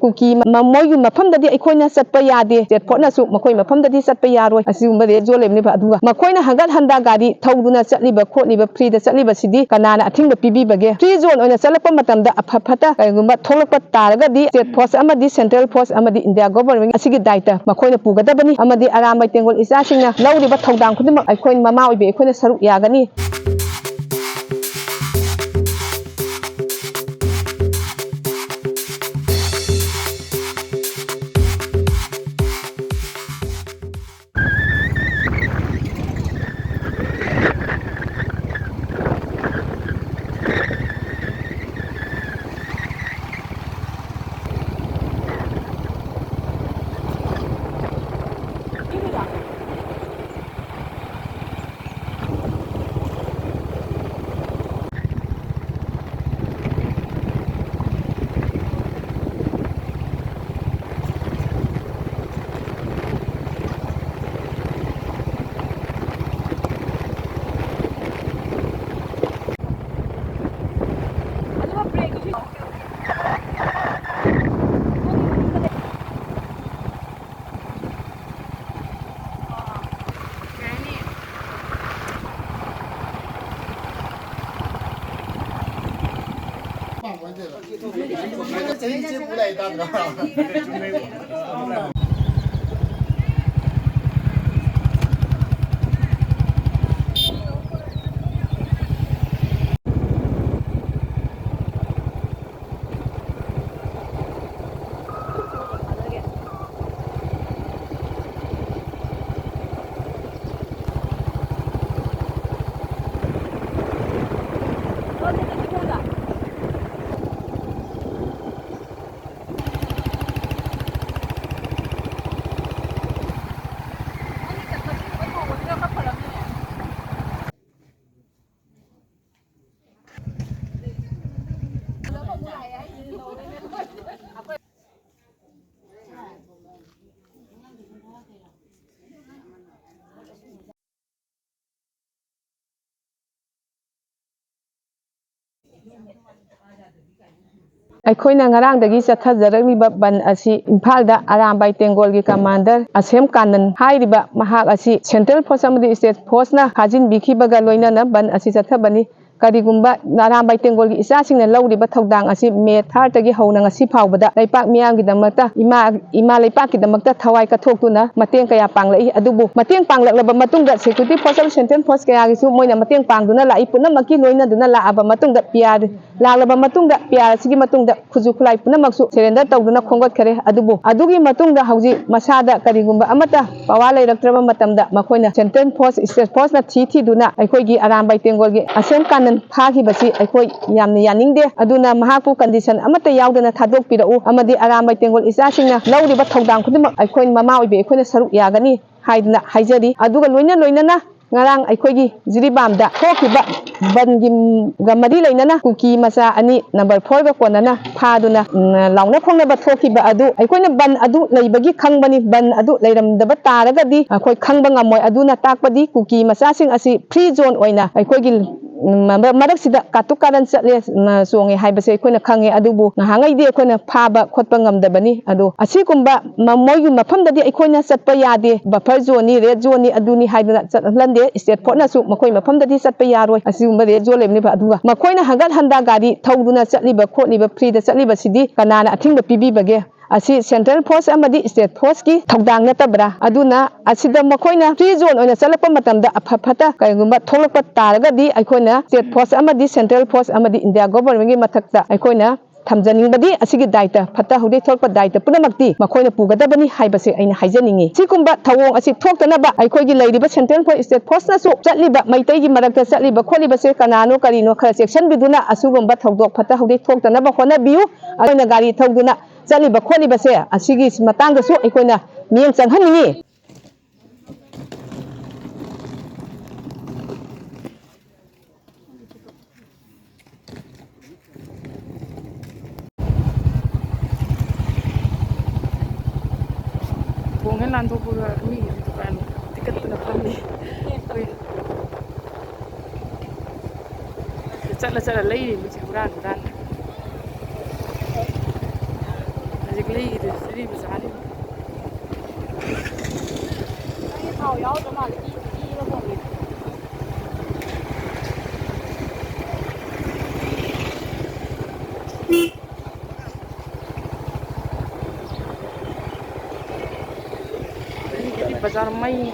kuki mamoy mafam dadi aikoina satpa yade jet photna su makoi mafam dadi satpa yaroi asum bade jolem ni ba aduga makoina hangat handa gari thauduna chatliba khotliba free da chatliba sidi kanana athing ba pibi bage free zone oina chalapa matamda aphapata kaigumba tholakpa taraga di state force amadi central force amadi india government asigi daita makoina pugadabani amadi aramai tengol isa singna lawriba thaudang khudima aikoin mama oibe aikoina saruk yagani aikoina ngarang dagi chathajaragniba ban asi imphalda arambai tengol gi commander asem kanan hairiba mahak asi central force amadi state force na hajin bikhibaga loinana ban asi chathabani karigumba arambai tengol gi isasingna lawriba thaudang asi me 3 tagi hauna ngasi phawbada laipak miyam gi damakta ima laipak gi damakta thawai kathoktuna mateng kaya panglai adubu mateng panglaklaba matungda security force central force kaya gi su moina mateng pangduna lai punamaki loina duna la aba matungda piar laglaba matungda piar sigi matungda khuju khulai punamaksu surrender tawduna khongot khare adubu adugi matungda hauji masada karigumba amata pawa lairaktraba matamda makoina central force state force na thi duna aikoi gi arambai tengol gi asem kan phagi basi aikoi yamni yaningde aduna mahaku condition amata yaudana thadok pirau amadi arambai tengol isa singna lawriba thaudang khudima aikoi mama oibe aikoina saruk yagani haidna haijari aduga loina ngarang aikoi gi jiribamda thokiba bangi gamadi lainana kuki masa ani number 4 ga konana phaduna launa khongna ba thokiba adu aikoina ban adu leibagi khangbani ban adu leiramdaba taragadi akoi khangba ngamoi aduna takpadi kuki masa sing asi free zone oina aikoi gi maraksida katukaran chatle songe haibase aikoina khange adubu ngahangai di aikoina phaba khotpa ngamdabani adu asikumba mamoy mafamdadi aikoina chatpa yade buffer zone ni red zone ni aduni haiduna chatlande state force na su makoi mafamdadi chatpa yaroi asigumba red zone lemni ba aduga makoina hangat handa gari thauduna chatliba khotliba free da chatliba sidi kanana athingba pibi bage asi central force amadi state force ki thaudang na tabra aduna asida makoina free zone oina chalapa matamda aphapata kaigumba tholakpa taraga di aikoina state force amadi central force amadi india government gi mathakta aikoina thamjaningbadi asigi daita phata hudi tholpa daita punamakti makoina pugadabani haibase aina haijaningi sikumba thawong asi thoktanaba aikoigi leiriba central force state force na su chatliba maitai gi marakta chatliba kholiba se kanano karino khara section biduna asugumba thawdok phata hudi thoktanaba khona biu aina gari thawduna chaliba kholiba se asigi matang su aikoina miyeng changhaningi Bongen lan to pura mi itu kan tiket pendapat ni. Cakap lagi macam kurang kan. Jadi Siri bazaar. 好摇着嘛，一个东西。 Bazaar mai